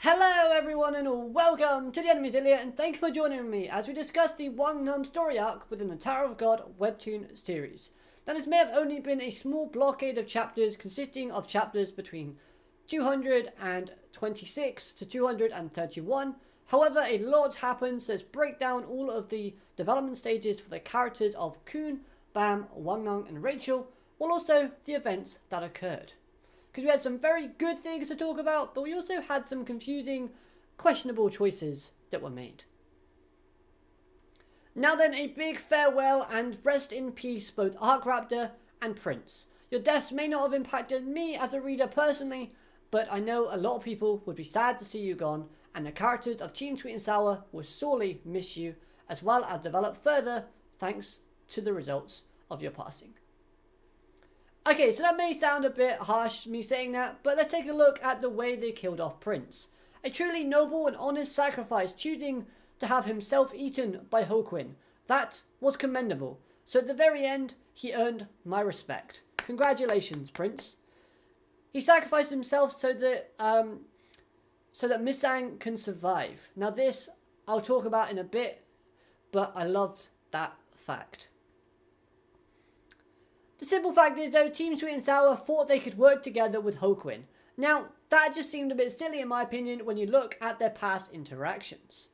Hello everyone and welcome to the Enemy's Ilia, and thank you for joining me as we discuss the Wangnan story arc within the Tower of God Webtoon series. Now this may have only been a small blockade of chapters consisting of chapters between 226 to 231. However, a lot happens, so let's break down all of the development stages for the characters of Kun, Bam, Wangnan and Rachel, while also the events that occurred. Because we had some very good things to talk about, but we also had some confusing, questionable choices that were made. Now then, a big farewell and rest in peace both Arc Raptor and Prince. Your deaths may not have impacted me as a reader personally, but I know a lot of people would be sad to see you gone, and the characters of Team Sweet and Sour will sorely miss you, as well as develop further thanks to the results of your passing. Okay, so that may sound a bit harsh, me saying that, but let's take a look at the way they killed off Prince. A truly noble and honest sacrifice, choosing to have himself eaten by Hoquin. That was commendable. So at the very end, he earned my respect. Congratulations, Prince. He sacrificed himself so that Misang can survive. Now this, I'll talk about in a bit, but I loved that fact. The simple fact is though, Team Sweet and Sour thought they could work together with Hoquin. Now, that just seemed a bit silly in my opinion when you look at their past interactions.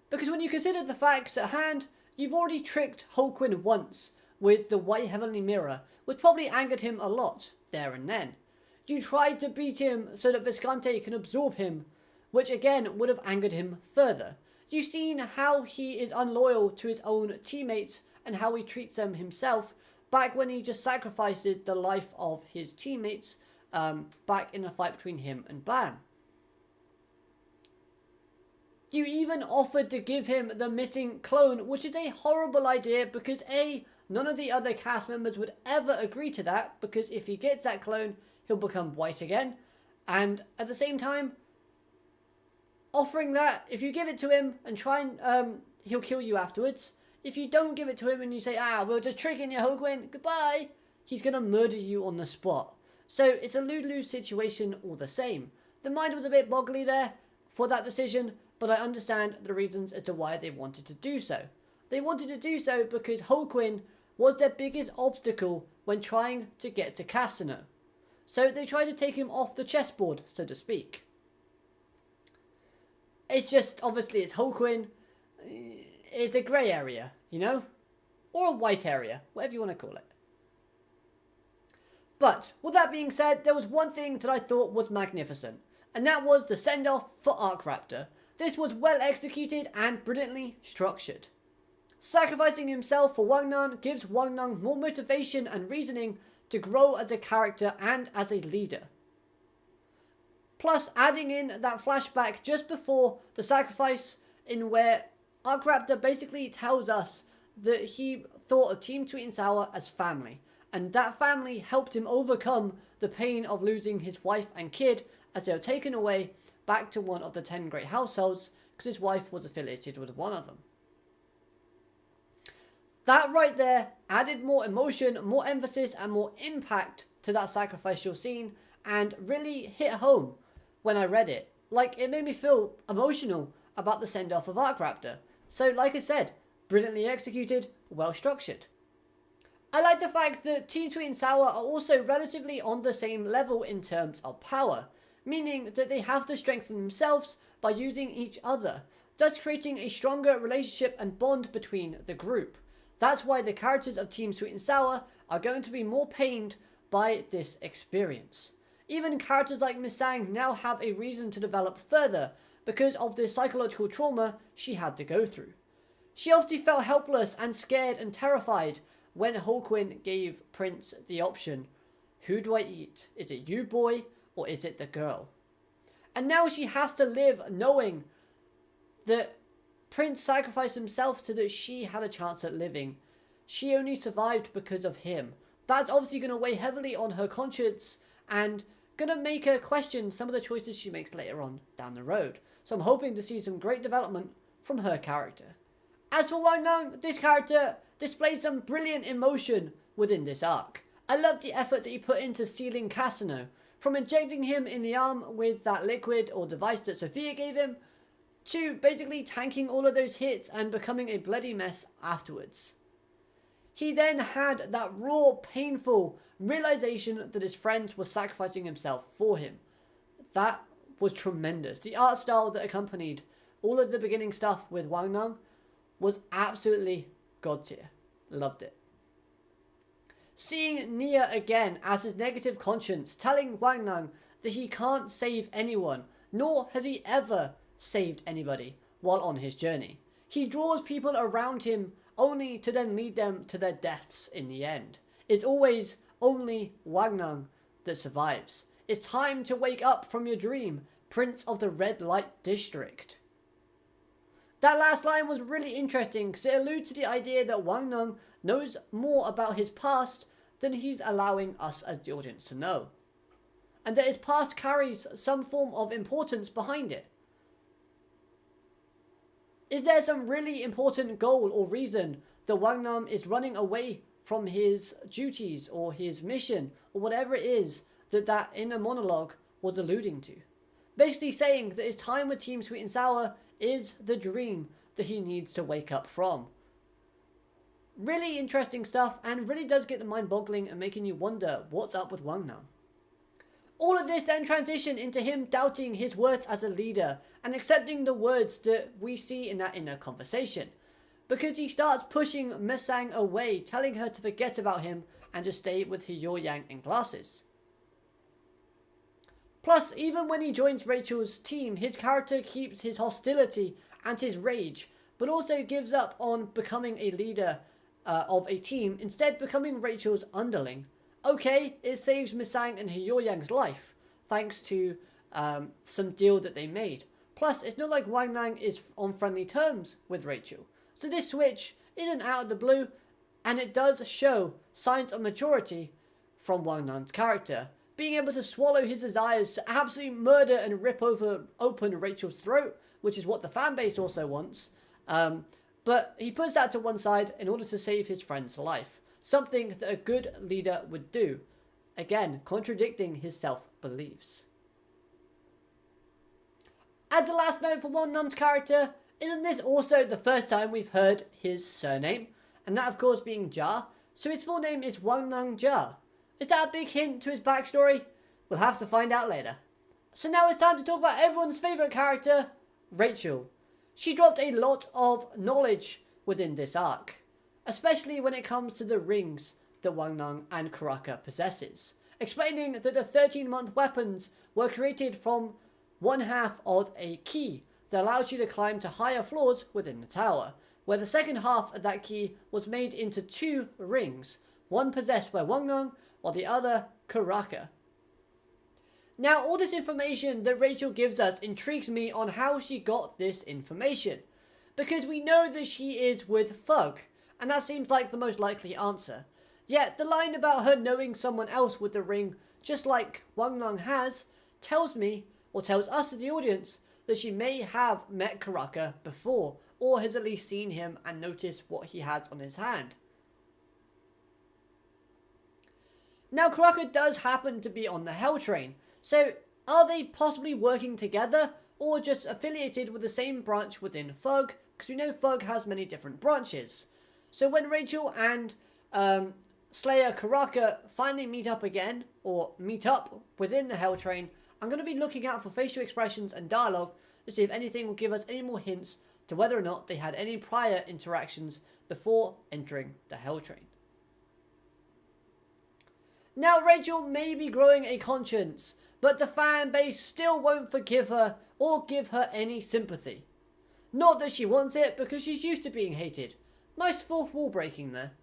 Because when you consider the facts at hand, you've already tricked Hoquin once with the White Heavenly Mirror, which probably angered him a lot there and then. You tried to beat him so that Visconti can absorb him, which again would have angered him further. You've seen how he is unloyal to his own teammates and how he treats them himself, back when he just sacrifices the life of his teammates back in a fight between him and Bam. You even offered to give him the missing clone, which is a horrible idea because A, none of the other cast members would ever agree to that, because if he gets that clone, he'll become white again. And at the same time, offering that, if you give it to him and try and he'll kill you afterwards. If you don't give it to him and you say, we're just tricking you, Hoquin, goodbye, he's going to murder you on the spot. So it's a lose-lose situation all the same. The mind was a bit boggly there for that decision, but I understand the reasons as to why they wanted to do so. They wanted to do so because Hoquin was their biggest obstacle when trying to get to Casino. So they tried to take him off the chessboard, so to speak. It's just, obviously it's Hoquin. It's a grey area, you know? Or a white area, whatever you want to call it. But, with that being said, there was one thing that I thought was magnificent, and that was the send-off for Arc Raptor. This was well executed and brilliantly structured. Sacrificing himself for Wangnan gives Wangnan more motivation and reasoning to grow as a character and as a leader. Plus, adding in that flashback just before the sacrifice in where Arc Raptor basically tells us that he thought of Team Sweet and Sour as family, and that family helped him overcome the pain of losing his wife and kid as they were taken away back to one of the 10 great households because his wife was affiliated with one of them. That right there added more emotion, more emphasis and more impact to that sacrificial scene, and really hit home when I read it. Like, it made me feel emotional about the send-off of Arc Raptor. So, like I said, brilliantly executed, well structured. I like the fact that Team Sweet and Sour are also relatively on the same level in terms of power, meaning that they have to strengthen themselves by using each other, thus creating a stronger relationship and bond between the group. That's why the characters of Team Sweet and Sour are going to be more pained by this experience. Even characters like Misang now have a reason to develop further, because of the psychological trauma she had to go through. She obviously felt helpless and scared and terrified when Hoquin gave Prince the option. Who do I eat? Is it you, boy, or is it the girl? And now she has to live knowing that Prince sacrificed himself so that she had a chance at living. She only survived because of him. That's obviously going to weigh heavily on her conscience and going to make her question some of the choices she makes later on down the road. So I'm hoping to see some great development from her character. As for Wangnan, this character displayed some brilliant emotion within this arc. I loved the effort that he put into sealing Casino. From injecting him in the arm with that liquid or device that Sophia gave him, to basically tanking all of those hits and becoming a bloody mess afterwards. He then had that raw, painful realization that his friend was sacrificing himself for him. That was tremendous. The art style that accompanied all of the beginning stuff with Wangnan was absolutely god tier. Loved it. Seeing Nia again as his negative conscience, telling Wangnan that he can't save anyone, nor has he ever saved anybody while on his journey. He draws people around him only to then lead them to their deaths in the end. It's always only Wangnan that survives. It's time to wake up from your dream, Prince of the Red Light District. That last line was really interesting because it alludes to the idea that Wangnan knows more about his past than he's allowing us as the audience to know. And that his past carries some form of importance behind it. Is there some really important goal or reason that Wangnan is running away from his duties or his mission or whatever it is that inner monologue was alluding to? Basically saying that his time with Team Sweet and Sour is the dream that he needs to wake up from. Really interesting stuff, and really does get the mind boggling and making you wonder what's up with Wangnan. All of this then transitioned into him doubting his worth as a leader and accepting the words that we see in that inner conversation. Because he starts pushing Mesang away, telling her to forget about him and just stay with Hyo-yang in classes. Plus, even when he joins Rachel's team, his character keeps his hostility and his rage, but also gives up on becoming a leader of a team, instead becoming Rachel's underling. Okay, it saves Misang and Hyo-yang's life, thanks to some deal that they made. Plus, it's not like Wangnan is on friendly terms with Rachel. So this switch isn't out of the blue, and it does show signs of maturity from Wangnan's character. Being able to swallow his desires to absolutely murder and rip open Rachel's throat, which is what the fanbase also wants. But he puts that to one side in order to save his friend's life. Something that a good leader would do. Again, contradicting his self-beliefs. As the last note for Wangnan's character, isn't this also the first time we've heard his surname? And that of course being Ja, so his full name is Wangnan Ja. Is that a big hint to his backstory? We'll have to find out later. So now it's time to talk about everyone's favourite character, Rachel. She dropped a lot of knowledge within this arc, especially when it comes to the rings that Wangnan and Karaka possesses, explaining that the 13-month weapons were created from one half of a key that allows you to climb to higher floors within the tower, where the second half of that key was made into 2 rings, one possessed by Wangnan while the other Karaka. Now, all this information that Rachel gives us intrigues me on how she got this information, because we know that she is with Fug, and that seems like the most likely answer. Yet, the line about her knowing someone else with the ring, just like Wangnan has, tells me, or tells us as the audience, that she may have met Karaka before, or has at least seen him and noticed what he has on his hand. Now, Karaka does happen to be on the Hell Train, so are they possibly working together, or just affiliated with the same branch within Fug? Because we know Fug has many different branches. So when Rachel and Slayer Karaka finally meet up again, or meet up within the Hell Train, I'm going to be looking out for facial expressions and dialogue to see if anything will give us any more hints to whether or not they had any prior interactions before entering the Hell Train. Now, Rachel may be growing a conscience, but the fan base still won't forgive her or give her any sympathy. Not that she wants it, because she's used to being hated. Nice fourth wall breaking there.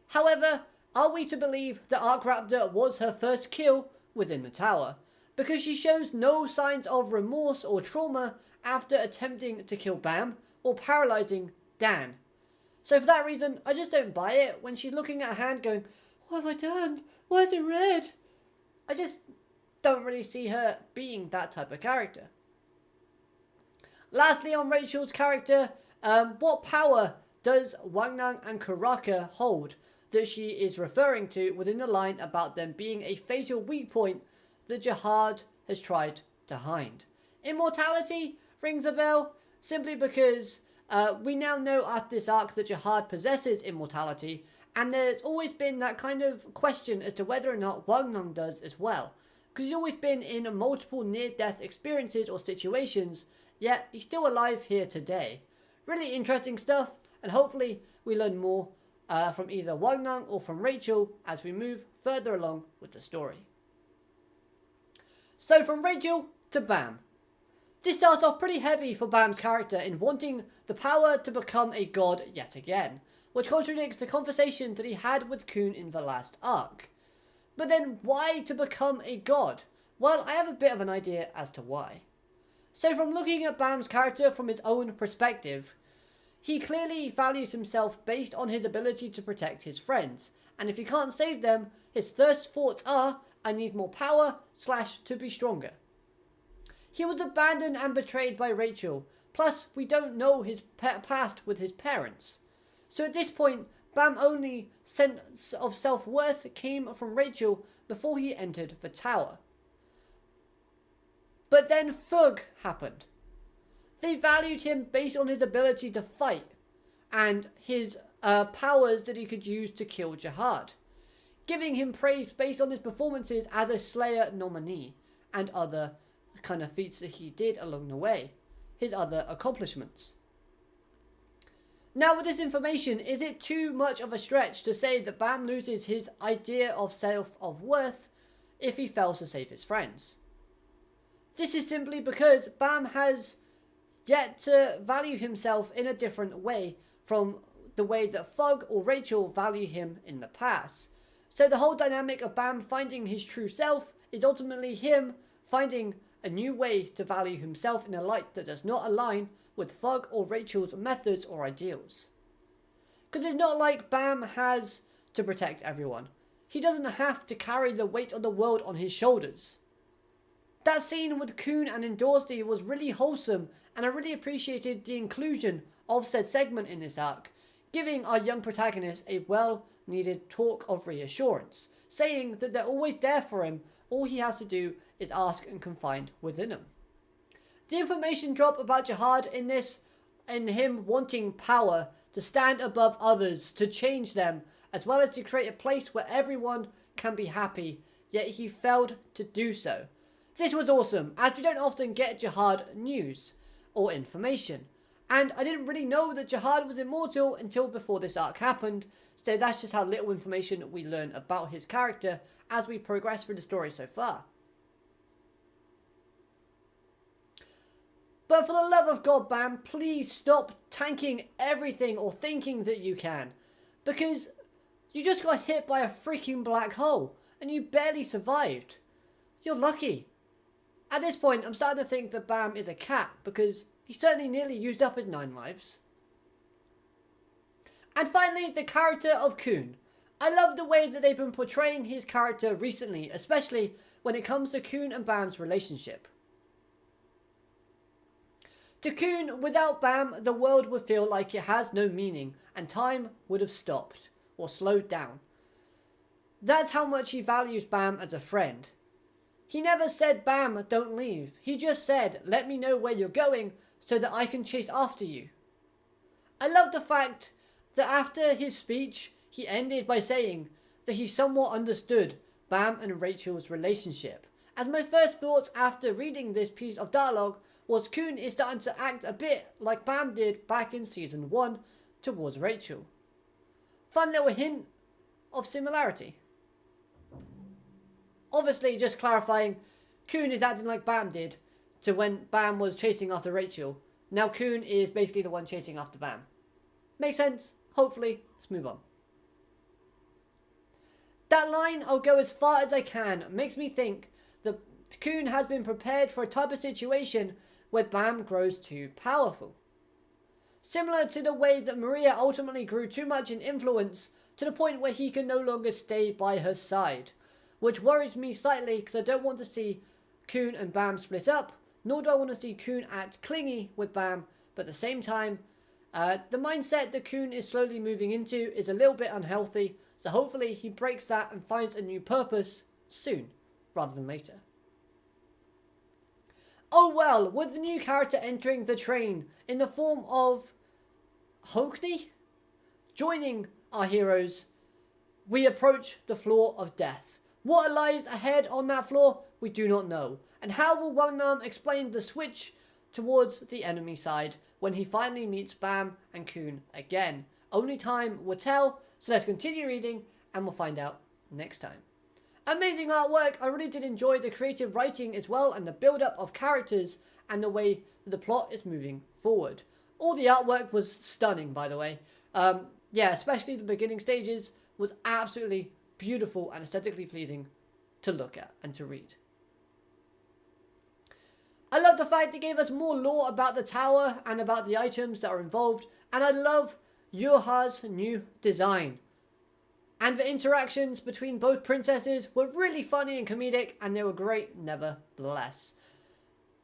However, are we to believe that Arc Raptor was her first kill within the tower? Because she shows no signs of remorse or trauma after attempting to kill Bam or paralysing Dan. So for that reason, I just don't buy it when she's looking at her hand going, "What have I done? Why is it red?" I just don't really see her being that type of character. Lastly, on Rachel's character, what power does Wangnan and Karaka hold that she is referring to within the line about them being a fatal weak point that Jihad has tried to hide. Immortality rings a bell simply because we now know at this arc that Jihad possesses immortality, and there's always been that kind of question as to whether or not Wangnan does as well. Because he's always been in multiple near-death experiences or situations, yet he's still alive here today. Really interesting stuff, and hopefully we learn more from either Wangnan or from Rachel as we move further along with the story. So from Rachel to Bam. This starts off pretty heavy for Bam's character in wanting the power to become a god yet again, which contradicts the conversation that he had with Khun in the last arc. But then why to become a god? Well, I have a bit of an idea as to why. So from looking at Bam's character from his own perspective, he clearly values himself based on his ability to protect his friends, and if he can't save them, his first thoughts are, I need more power / to be stronger. He was abandoned and betrayed by Rachel, plus we don't know his past with his parents. So at this point, Bam's only sense of self-worth came from Rachel before he entered the tower. But then Thug happened. They valued him based on his ability to fight and his powers that he could use to kill Jihad, giving him praise based on his performances as a Slayer nominee and other kind of feats that he did along the way, his other accomplishments. Now with this information, is it too much of a stretch to say that Bam loses his idea of self-worth if he fails to save his friends? This is simply because Bam has yet to value himself in a different way from the way that Thug or Rachel value him in the past. So the whole dynamic of Bam finding his true self is ultimately him finding a new way to value himself in a light that does not align with Thug or Rachel's methods or ideals. Because it's not like Bam has to protect everyone. He doesn't have to carry the weight of the world on his shoulders. That scene with Khun and Endorsey was really wholesome, and I really appreciated the inclusion of said segment in this arc, giving our young protagonist a well-needed talk of reassurance, saying that they're always there for him, all he has to do is ask and confide within him. The information drop about Jihad in this, and him wanting power to stand above others, to change them, as well as to create a place where everyone can be happy, yet he failed to do so. This was awesome, as we don't often get Jihad news or information. And I didn't really know that Jihad was immortal until before this arc happened, so that's just how little information we learn about his character as we progress through the story so far. But for the love of God, Bam, please stop tanking everything or thinking that you can. Because you just got hit by a freaking black hole and you barely survived. You're lucky. At this point, I'm starting to think that Bam is a cat because he certainly nearly used up his 9 lives. And finally, the character of Khun. I love the way that they've been portraying his character recently, especially when it comes to Khun and Bam's relationship. To Khun, without Bam, the world would feel like it has no meaning and time would have stopped or slowed down. That's how much he values Bam as a friend. He never said, Bam, don't leave. He just said, let me know where you're going so that I can chase after you. I love the fact that after his speech, he ended by saying that he somewhat understood Bam and Rachel's relationship. As my first thoughts after reading this piece of dialogue was Khun is starting to act a bit like Bam did back in season 1 towards Rachel. Fun little hint of similarity. Obviously, just clarifying, Khun is acting like Bam did to when Bam was chasing after Rachel. Now Khun is basically the one chasing after Bam. Makes sense? Hopefully. Let's move on. That line, I'll go as far as I can, makes me think that Khun has been prepared for a type of situation where Bam grows too powerful. Similar to the way that Maria ultimately grew too much in influence to the point where he can no longer stay by her side. Which worries me slightly because I don't want to see Khun and Bam split up, nor do I want to see Khun act clingy with Bam, but at the same time, the mindset that Khun is slowly moving into is a little bit unhealthy, so hopefully he breaks that and finds a new purpose soon, rather than later. Oh well, with the new character entering the train in the form of Hockney joining our heroes, we approach the floor of death. What lies ahead on that floor, we do not know. And how will Wangnan explain the switch towards the enemy side when he finally meets Bam and Kun again? Only time will tell, so let's continue reading and we'll find out next time. Amazing artwork. I really did enjoy the creative writing as well, and the build-up of characters and the way that the plot is moving forward. All the artwork was stunning, by the way. Yeah, especially the beginning stages was absolutely beautiful and aesthetically pleasing to look at and to read. I love the fact it gave us more lore about the tower and about the items that are involved, and I love Yuha's new design. And the interactions between both princesses were really funny and comedic, and they were great nevertheless.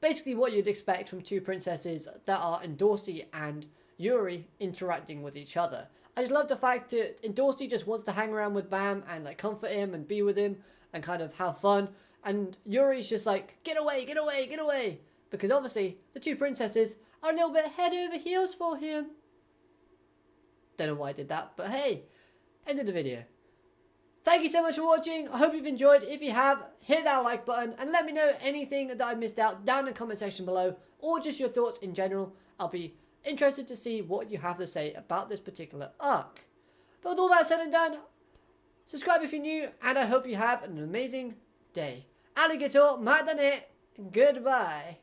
Basically what you'd expect from two princesses that are Endorsi and Yuri interacting with each other. I just love the fact that Endorsi just wants to hang around with Bam and like comfort him and be with him and kind of have fun. And Yuri's just like, get away, get away, get away. Because obviously the two princesses are a little bit head over heels for him. Don't know why I did that, but hey. End of the video. Thank you so much for watching. I hope you've enjoyed. If you have, hit that like button and let me know anything that I missed out down in the comment section below, or just your thoughts in general. I'll be interested to see what you have to say about this particular arc. But with all that said and done, subscribe if you're new, and I hope you have an amazing day. Alligator, madane, goodbye.